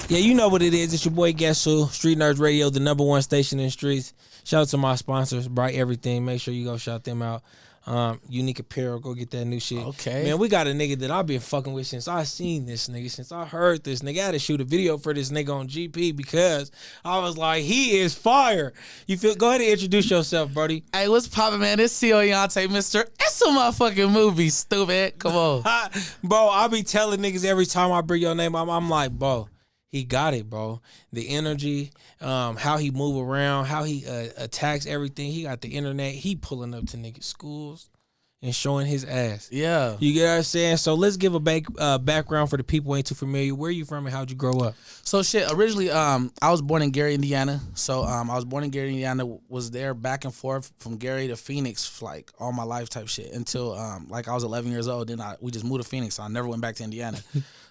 Yeah, you know what it is. It's your boy Guess Who, Streetnerdz Radio, the #1 station in the streets. Shout out to my sponsors, Bright Everything. Make sure you go shout them out. Unique Apparel, go get that new shit. Okay. Man, we got a nigga that I've been fucking with since I seen this nigga, since I heard this nigga. I had to shoot a video for this nigga on GP because I was like, he is fire. You feel? Go ahead and introduce yourself, buddy. Hey, what's poppin', man? It's COE Yante, Mr. It's a motherfucking movie, stupid. Come on. Bro, I be telling niggas every time I bring your name up, I'm like, bro, he got it, bro. The energy, how he move around, how he attacks everything. He got the internet. He pulling up to niggas' schools and showing his ass. Yeah. You get what I'm saying? So let's give a background for the people who ain't too familiar. Where you from and how'd you grow up? So shit, originally, I was born in Gary, Indiana. So I was born in Gary, Indiana, was there back and forth from Gary to Phoenix, like all my life type shit until like I was 11 years old. Then we just moved to Phoenix, so I never went back to Indiana.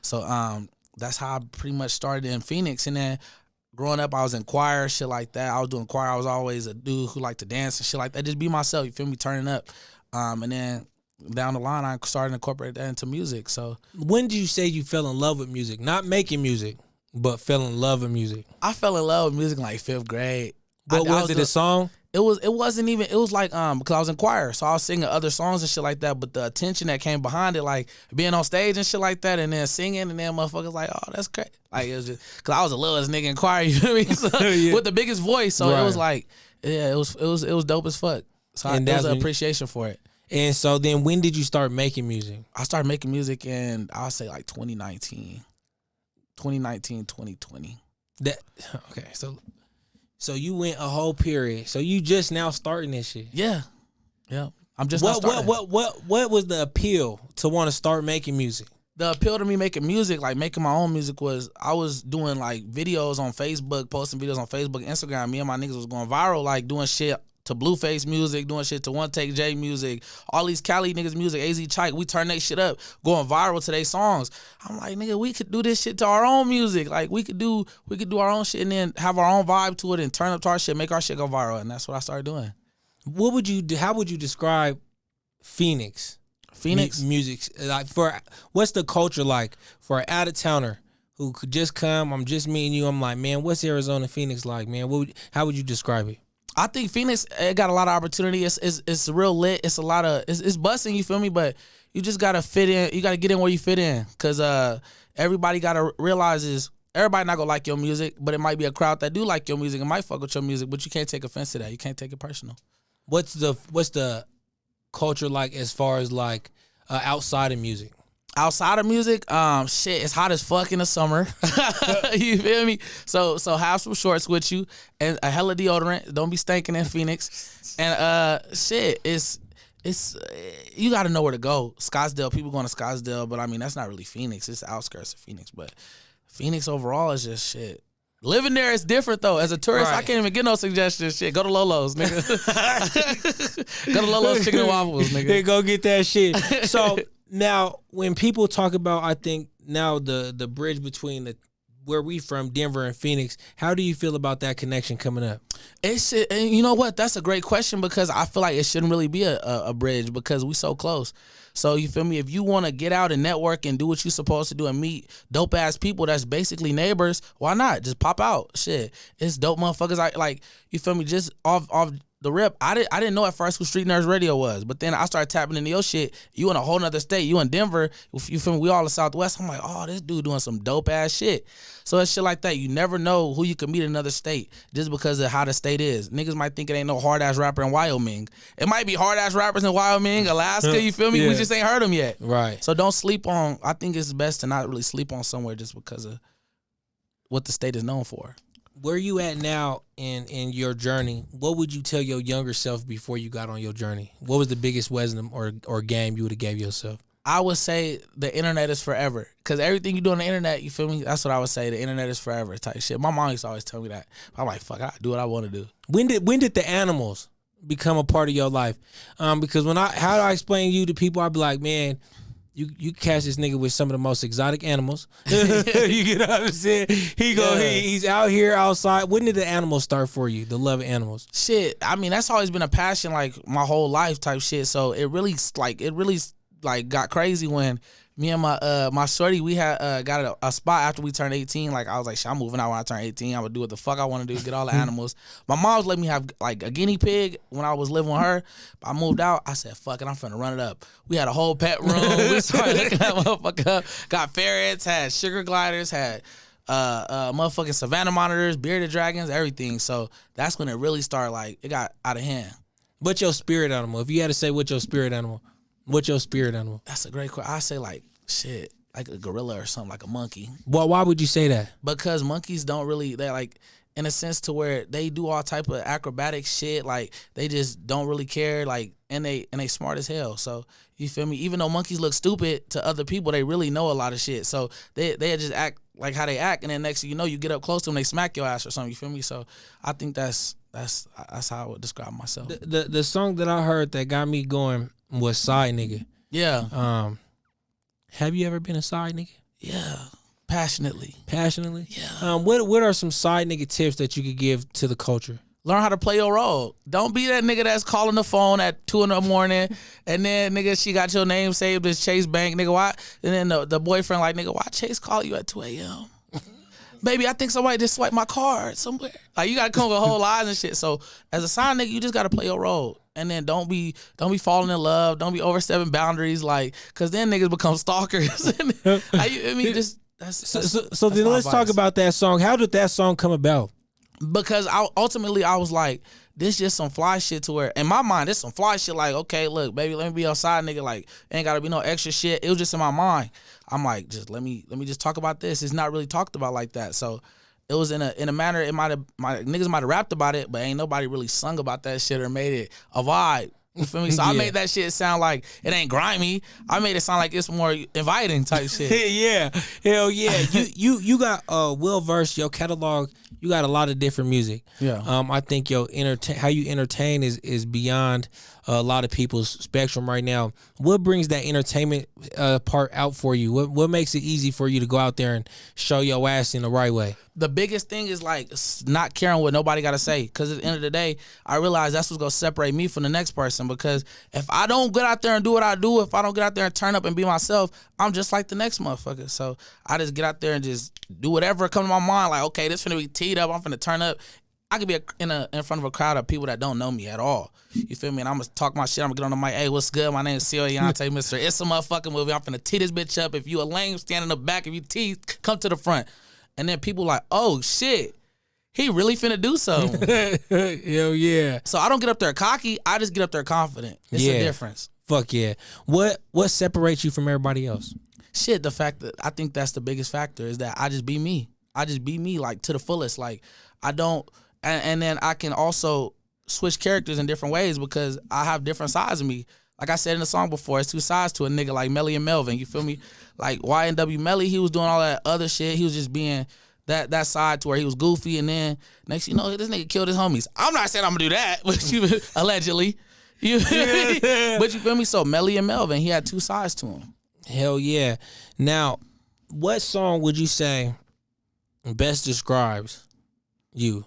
So that's how I pretty much started in Phoenix. And then growing up, I was in choir, shit like that. I was doing choir. I was always a dude who liked to dance and shit like that. Just be myself, you feel me, turning up. And then down the line, I started to incorporate that into music. So when did you say you fell in love with music? Not making music, but fell in love with music. I fell in love with music in like 5th grade. But was it a song? It wasn't even, it was like, because I was in choir, so I was singing other songs and shit like that, but the attention that came behind it, like being on stage and shit like that, and then singing, and then motherfuckers like, oh, that's great. Like, it was just, because I was the littlest nigga in choir, you know what I mean? So, Yeah. with the biggest voice, so Right. it was like, yeah, it was dope as fuck. So And there was that's an when- appreciation for it. And so then when did you start making music? I started making music in, I'll say like 2019, 2020. Okay, so you went a whole period. So you just now starting this shit. Yeah. I'm just not starting. What was the appeal to want to start making music? The appeal to me making music, like making my own music, was I was doing like videos on Facebook, posting videos on Facebook, Instagram. Me and my niggas was going viral, like doing shit to Blueface music, doing shit to One Take J music, all these Cali niggas music, AZ Chike, we turn that shit up, going viral to their songs. I'm like, nigga, we could do this shit to our own music. Like we could do our own shit and then have our own vibe to it and turn up to our shit, make our shit go viral. And that's what I started doing. What would you do? How would you describe Phoenix music? Like, what's the culture like for an out of towner who could just come? I'm just meeting you. I'm like, man, what's Arizona, Phoenix like, man? How would you describe it? I think Phoenix, it got a lot of opportunity. It's real lit. It's a lot of, it's busting, you feel me? But you just gotta fit in. You gotta get in where you fit in, cause everybody gotta realize is everybody not gonna like your music, but it might be a crowd that do like your music and might fuck with your music, but you can't take offense to that. You can't take it personal. What's the culture like as far as like outside of music? Outside of music, shit, it's hot as fuck in the summer. You feel me? So have some shorts with you and a hella deodorant. Don't be stinking in Phoenix. And shit, it's you got to know where to go. Scottsdale, people going to Scottsdale, but I mean that's not really Phoenix. It's the outskirts of Phoenix, but Phoenix overall is just shit. Living there is different though. As a tourist, Right. I can't even get no suggestions. Shit, go to Lolo's, nigga. Go to Lolo's Chicken and Waffles, nigga. They go get that shit. So now, when people talk about, I think now the bridge between where we from, Denver and Phoenix, how do you feel about that connection coming up? And you know what? That's a great question because I feel like it shouldn't really be a bridge because we so close. So you feel me? If you want to get out and network and do what you're supposed to do and meet dope ass people that's basically neighbors, why not? Just pop out. Shit, it's dope motherfuckers. I like, you feel me? Just off the rip, I didn't know at first who Streetnerdz Radio was, but then I started tapping into your shit. You in a whole nother state. You in Denver. You feel me? We all in the Southwest. I'm like, oh, this dude doing some dope ass shit. So it's shit like that. You never know who you can meet in another state just because of how the state is. Niggas might think it ain't no hard ass rapper in Wyoming. It might be hard ass rappers in Wyoming, Alaska. You feel me? Yeah. We just ain't heard them yet. Right. So don't sleep on. I think it's best to not really sleep on somewhere just because of what the state is known for. Where you at now in your journey? What would you tell your younger self before you got on your journey? What was the biggest wisdom or game you would have gave yourself? I would say the internet is forever. Because everything you do on the internet, you feel me? That's what I would say. The internet is forever type shit. My mom used to always tell me that. I'm like, fuck, I do what I want to do. When did the animals become a part of your life? Because how do I explain you to people? I'd be like, man, you catch this nigga with some of the most exotic animals. You get what I'm saying? He's out here outside. When did the animals start for you? The love of animals. Shit, I mean that's always been a passion like my whole life type shit. So it really got crazy when Me and my shorty, we had got a spot after we turned 18. Like I was like, shit, I'm moving out when I turn 18. I'm gonna do what the fuck I want to do, get all the animals. My mom's let me have like a guinea pig when I was living with her. I moved out. I said, fuck it, I'm finna run it up. We had a whole pet room. We started looking that motherfucker up. Got ferrets, had sugar gliders, had motherfucking savannah monitors, bearded dragons, everything. So that's when it really started. Like it got out of hand. What's your spirit animal? If you had to say what's your spirit animal, what's your spirit animal? That's a great question. I say like shit, like a gorilla or something, like a monkey. Well, why would you say that? Because monkeys don't really, they're like in a sense to where they do all type of acrobatic shit. Like they just don't really care. Like and they smart as hell. So you feel me? Even though monkeys look stupid to other people, they really know a lot of shit. So they just act like how they act, and then next thing you know, you get up close to them, they smack your ass or something. You feel me? So I think that's how I would describe myself. The song that I heard that got me going was Side Nigga. Yeah. Have you ever been a side nigga? Yeah. Passionately. Passionately? Yeah. What are some side nigga tips that you could give to the culture? Learn how to play your role. Don't be that nigga that's calling the phone at 2 a.m. and then nigga she got your name saved as Chase Bank. Nigga, why? And then the boyfriend like, nigga, why Chase call you at 2 a.m.? Baby, I think somebody just swiped my card somewhere. Like you gotta come with whole lies and shit. So as a side nigga, you just gotta play your role. And then don't be falling in love. Don't be overstepping boundaries, like, cause then niggas become stalkers. I mean, just that's so then let's talk about that song. How did that song come about? Because I was like, this just some fly shit to where in my mind, this some fly shit. Like, okay, look, baby, let me be outside, nigga. Like, ain't gotta be no extra shit. It was just in my mind. I'm like, just let me just talk about this. It's not really talked about like that. So it was in a manner. It my niggas might have rapped about it, but ain't nobody really sung about that shit or made it a vibe. You feel me? So I made that shit sound like it ain't grimy. I made it sound like it's more inviting type shit. Yeah, hell yeah. You got well versed. Your catalog, you got a lot of different music. Yeah. I think how you entertain is beyond a lot of people's spectrum right now. What brings that entertainment part out for you? What makes it easy for you to go out there and show your ass in the right way? The biggest thing is like not caring what nobody got to say. Because at the end of the day, I realize that's what's going to separate me from the next person. Because if I don't get out there and do what I do, if I don't get out there and turn up and be myself, I'm just like the next motherfucker. So I just get out there and just do whatever comes to my mind. Like, okay, this finna be teed up. I'm finna turn up. I could be in front of a crowd of people that don't know me at all. You feel me? And I'm going to talk my shit. I'm going to get on the mic. Hey, what's good? My name is COE Yante, Mr. It's a motherfucking movie. I'm finna tee this bitch up. If you a lame, stand in the back. If you tee, come to the front. And then people like, oh, shit. He really finna do something. Hell yeah. So I don't get up there cocky. I just get up there confident. It's a difference. Fuck yeah. What separates you from everybody else? Shit, the fact that I think that's the biggest factor is that I just be me. I just be me, like, to the fullest. Like, I don't... And then I can also switch characters in different ways because I have different sides of me. Like I said in the song before, it's two sides to a nigga like Melly and Melvin. You feel me? Like YNW Melly, he was doing all that other shit. He was just being that side to where he was goofy. And then next you know, this nigga killed his homies. I'm not saying I'm gonna do that, but allegedly. You feel me? But you feel me? So Melly and Melvin, he had two sides to him. Hell yeah. Now, what song would you say best describes you?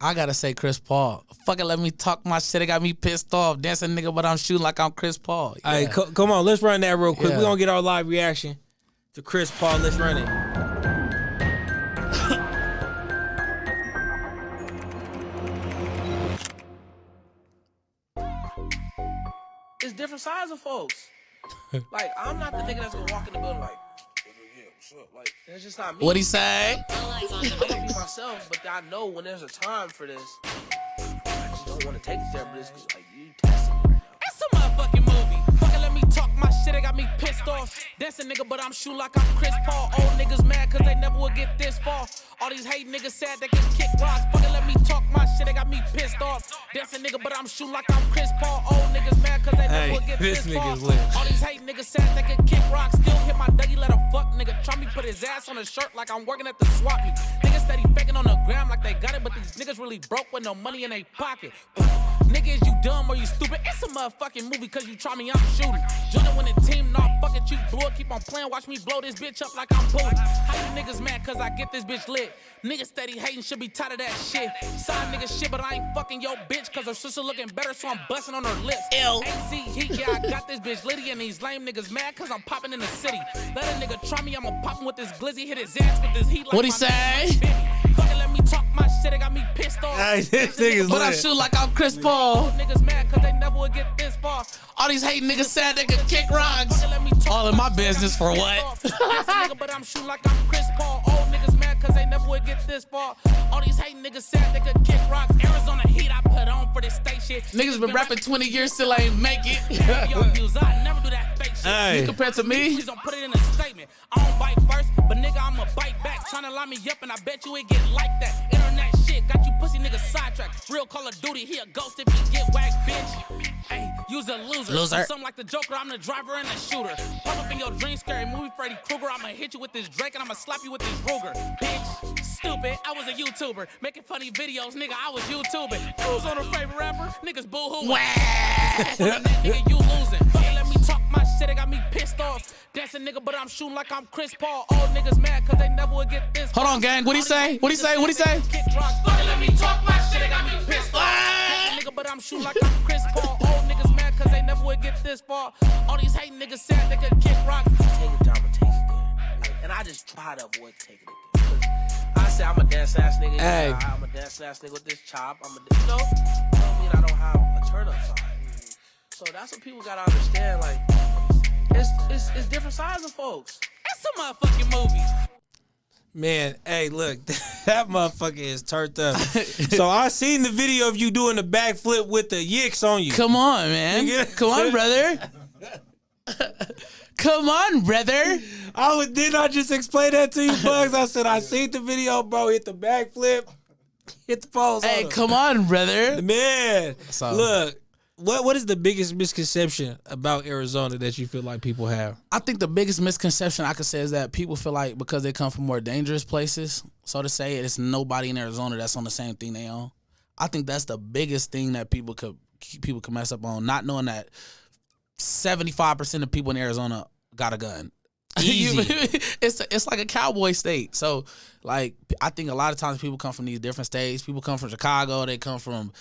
I gotta say Chris Paul. Fucking let me talk my shit. It got me pissed off. Dancing nigga, but I'm shooting like I'm Chris Paul. Yeah. All right, come on. Let's run that real quick. Yeah. We're going to get our live reaction to Chris Paul. Let's run it. It's different sides of folks. Like, I'm not the nigga that's gonna walk in the building like, yeah, what's up? Like, that's just not me. What'd he say? I'm gonna be myself, but I know when there's a time for this, I just don't want to take it there, but it's like, you testing me right now. It's a motherfucking movie. Fucking let me talk my shit, it got me pissed off. Dancing nigga, but I'm shooting like I'm Chris Paul. Old niggas mad cause they never would get this far. All these hate niggas sad they can kick rocks. Fucking let me talk my shit, it got me pissed off. Dancing nigga, but I'm shooting like I'm Chris Paul. Old niggas mad cause they never would get this far. All these hate niggas sad they can kick rocks. Still hit my Dougie, let a fuck nigga try me. Put his ass on a shirt like I'm working at the swap meet. Niggas steady faking on the gram like they got it, but these niggas really broke with no money in their pocket. Nigga, is you dumb or you stupid? It's a motherfucking movie cause you try me, I'm shooting. Joining when the team, nah, fuck it, you blew it. Keep on playing, watch me blow this bitch up like I'm booting. How you niggas mad cause I get this bitch lit? Niggas steady hating, should be tired of that shit. Side nigga shit, but I ain't fucking your bitch cause her sister looking better, so I'm busting on her lips. AC heat, yeah, I got this bitch litty, and these lame niggas mad cause I'm popping in the city. Let a nigga try me, I'ma pop him with this glizzy, hit his ass with this heat like What'd he say? Fucking let me talk my shit, it got me pissed off. Hey, this nigga's But I lit. shoot like I'm Chris Paul. Niggas mad cause they never would get this far. All these hating niggas said they could kick rocks. Fucking let me talk All in my shit, business for got me what? pissed off. Yes, nigga, but I'm shooting like I'm Chris Paul. Old niggas mad cause they never would get this far. All these hating niggas said they could kick rocks. Arizona heat I put on for this state shit. Niggas been rapping 20 years, still ain't make it. Your views, I never do that fake shit. Hey. Compared to me, Please don't put it in a statement. I don't bite first, but nigga, I'ma bite back. Tryna line me up, and I bet you it get like that. Internet shit got you pussy niggas sidetracked. Real Call of Duty, he a ghost if he get whacked, bitch. Hey, you's a loser. Loser. Something like the Joker, I'm the driver and the shooter. Pop up in your dream, scary movie, Freddy Krueger. I'ma hit you with this Drake, and I'ma slap you with this Ruger. Bitch, stupid, I was a YouTuber. Making funny videos, nigga, I was YouTubing. Who's on her favorite rapper? Niggas boo-hoo. Nigga, you losing. Fucking let me talk my shit, it got me pissed off. Dancing nigga, but I'm shooting like I'm Chris Paul. Old niggas mad cause they never would get this. hold on, gang. What'd he say? What'd he say? What'd he say? Kick rocks. Fucking let me talk my shit, it got me pissed off. Dancing nigga, but I'm shooting like I'm Chris Paul. Old niggas mad cause they never would get this far. All these hating niggas said they could kick rocks. Take it down, but take it there. And I just try to avoid taking it there. I say I'm a dance ass nigga. Hey. Yeah, I'm a dance ass nigga with this chop. You know, don't mean I don't have a turn up side. So that's what people gotta understand. Like, it's different sides of folks. It's a motherfucking movie. Man, hey, look, that motherfucker is turned up. So I seen the video of you doing the backflip with the yicks on you. Come on, man. Nigga. Come on, brother. Come on, brother. Didn't I just explain that to you, Bugs? I said I seen the video, bro. Hit the backflip, hit the pose. Hey, on come on, brother. him. Man. So- Look, what is the biggest misconception about Arizona that you feel like people have? I think the biggest misconception I could say is that people feel like because they come from more dangerous places, so to say, it's nobody in Arizona that's on the same thing they own. I think that's the biggest thing that people could mess up on, not knowing that 75% of people in Arizona got a gun. Easy. It's like a cowboy state. So, like, I think a lot of times people come from these different states. People come from Chicago. They come from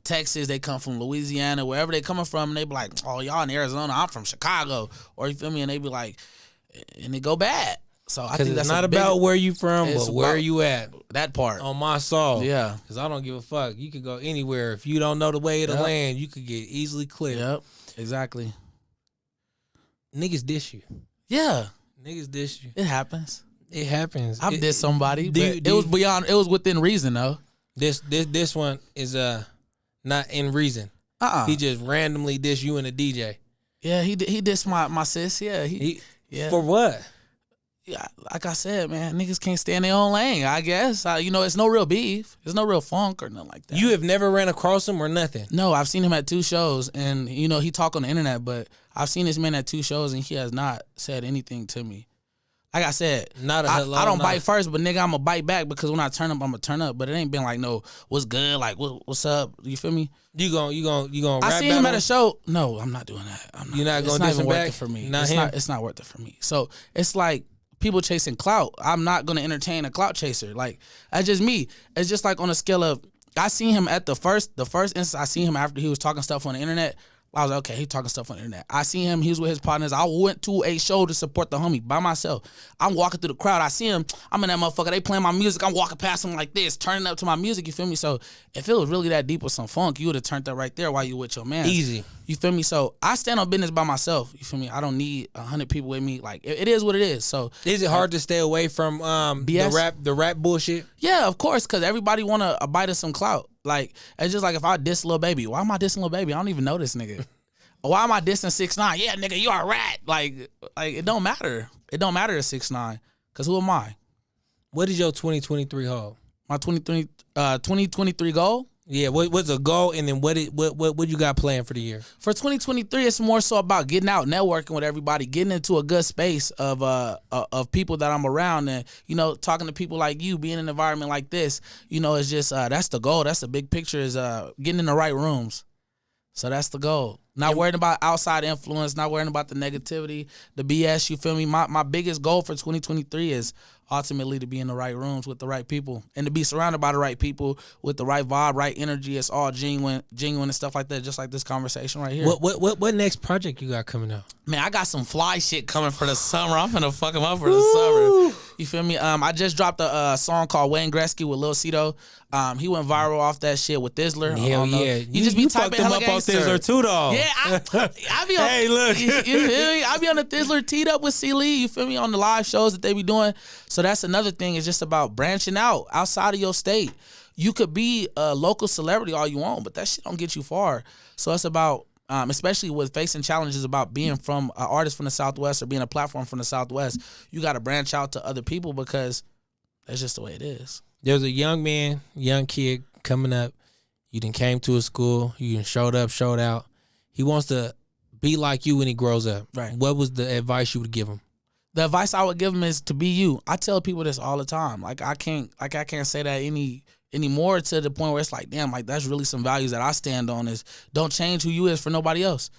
Texas. They come from Louisiana. Wherever they coming from, and they be like, "Oh, y'all in Arizona? I'm from Chicago." Or you feel me? And they be like, and they go bad. So I think Because that's it's not about where you from, it's but where about you at. that part. On my soul. Yeah. Because I don't give a fuck. You could go anywhere. If you don't know the way of the Yep. land, you could get easily clear. Yep. Exactly. Niggas dish you. Yeah. Niggas dish you. It happens. It happens. I've It- dissed somebody, do but you- it do was you- it was within reason though. This one is not in reason. He just randomly dish you and a DJ. Yeah, he dissed my sis. Yeah, yeah. For what? Yeah, like I said, man, niggas can't stay in their own lane. I guess it's no real beef. There's no real funk or nothing like that. You have never ran across him or nothing. No, I've seen him at 2 shows, and he talk on the internet, but I've seen this man at 2 shows, and he has not said anything to me. Like I said, Not a hello. I don't not- bite first, but nigga, I'm gonna bite back because when I turn up, I'm gonna turn up. But it ain't been like no, what's good, like what's up? You feel me? You gonna I rap seen him at battle? a show. No, I'm not doing that. I'm not. You're not It's gonna not diss even him worth back? it for me. Not it's him? not. It's not worth it for me. So it's like people chasing clout. I'm not gonna entertain a clout chaser. Like that's just me. It's just like on a scale of I seen him at the first instance. I seen him after he was talking stuff on the internet. I was like, okay, he talking stuff on the internet. I seen him, he was with his partners. I went to a show to support the homie by myself. I'm walking through the crowd. I see him, I'm in that motherfucker. They playing my music. I'm walking past him like this, turning up to my music, you feel me? So if it was really that deep with some funk, you would have turned up right there while you with your man. Easy. You feel me? So I stand on business by myself. You feel me? I don't need 100 people with me. Like it is what it is. So Is it hard to stay away from BS? the rap bullshit? yeah, of course, because everybody want to abide of some clout. Like it's just like if I diss Lil Baby, why am I dissing Lil Baby? I don't even know this nigga. Why am I dissing 6ix9ine? Yeah, nigga, you a rat. Like it don't matter. It don't matter to 6ix9ine. Cause who am I? What is your 2023 hold? My 2023 goal? Yeah, what's a goal, and then what you got planned for the year? For 2023, it's more so about getting out, networking with everybody, getting into a good space of people that I'm around, and talking to people like you, being in an environment like this. It's just that's the goal. That's the big picture, is getting in the right rooms. So that's the goal. Not worrying about outside influence, not worrying about the negativity, the BS, you feel me? My biggest goal for 2023 is ultimately to be in the right rooms with the right people, and to be surrounded by the right people with the right vibe, right energy. It's all genuine and stuff like that, just like this conversation right here. What next project you got coming out? Man, I got some fly shit coming for the summer. I'm finna fuck him up for the summer. You feel me? I just dropped a song called Wayne Gretzky with Lil Cito. He went viral off that shit with Thizzler. Hell yeah. You just be typing hella gangster. Up on Thizzler too, dog. Yeah, I be on. Hey, look. You feel me? I be on the Thizzler teed up with C. Lee. You feel me? On the live shows that they be doing. So that's another thing. It's just about branching out outside of your state. You could be a local celebrity all you want, but that shit don't get you far. So it's about, especially with facing challenges, about being from an artist from the Southwest or being a platform from the Southwest. You got to branch out to other people, because that's just the way it is. There's a young kid coming up. You done came to a school. You done showed up, showed out. He wants to be like you when he grows up. Right. What was the advice you would give him? The advice I would give him is to be you. I tell people this all the time. I can't say that anymore, to the point where it's like, damn, like that's really some values that I stand on, is don't change who you is for nobody else.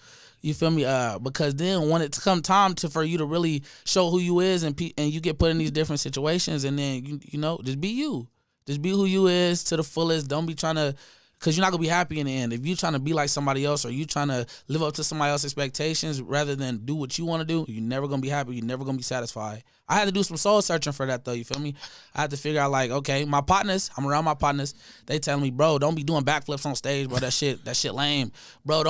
You feel me? Because then when it's come time for you to really show who you is, and you get put in these different situations, and then just be you. Just be who you is to the fullest. Don't be trying to, because you're not going to be happy in the end. If you're trying to be like somebody else, or you trying to live up to somebody else's expectations rather than do what you want to do, you're never going to be happy. You're never going to be satisfied. I had to do some soul searching for that, though. You feel me? I had to figure out, like, okay, I'm around my partners. They telling me, bro, don't be doing backflips on stage, bro. That shit lame. Bro,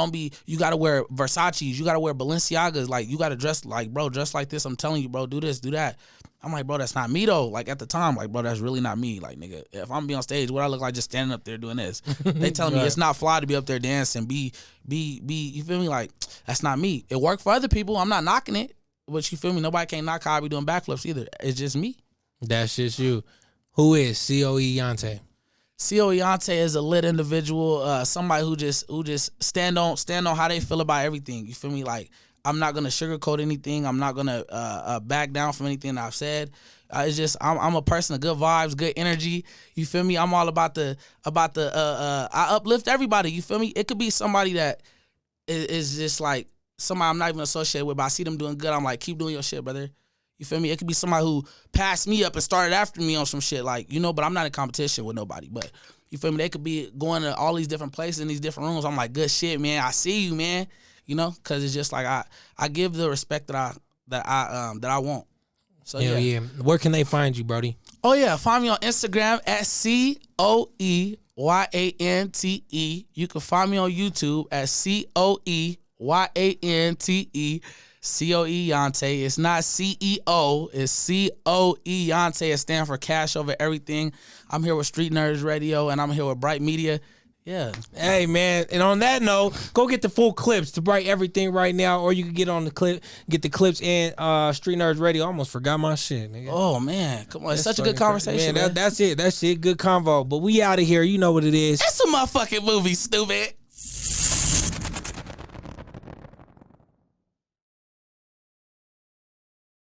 you got to wear Versace's. You got to wear Balenciagas. Like, you got to dress like this. I'm telling you, bro, do this, do that. I'm like, bro, that's not me, though. Like, at the time, like, bro, that's really not me. Like, nigga, if I'm be on stage, what I look like just standing up there doing this? They telling me it's not fly to be up there dancing, be, you feel me? Like, that's not me. It worked for other people. I'm not knocking it. But you feel me? Nobody can't knock how I be doing backflips either. It's just me. That's just you. Who is COE Yante? COE Yante is a lit individual, somebody who just stand on how they feel about everything. You feel me? Like, I'm not gonna sugarcoat anything. I'm not gonna back down from anything that I've said. It's just I'm a person of good vibes, good energy. You feel me? I'm all about the I uplift everybody. You feel me? It could be somebody that is just like somebody I'm not even associated with, but I see them doing good. I'm like, keep doing your shit, brother. You feel me? It could be somebody who passed me up and started after me on some shit, like, but I'm not in competition with nobody. But you feel me? They could be going to all these different places in these different rooms. I'm like, good shit, man. I see you, man. Because it's just like I give the respect that I want. So yeah. Where can they find you, Brody? Oh yeah, find me on Instagram at COE YANTE. You can find me on YouTube at COE YANTE. COE Yante. It's not CEO. It's COE Yante. It stands for Cash Over Everything. I'm here with Streetnerdz Radio, and I'm here with Bright Media. Yeah. Hey, man. And on that note, go get the full clips to Bright Everything right now, or you can get the clips in Streetnerdz Radio. I almost forgot my shit, nigga. Oh, man. Come on. It's such a good conversation, man. That's it. That's it. Good convo. But we out of here. You know what it is. It's a motherfucking movie, stupid.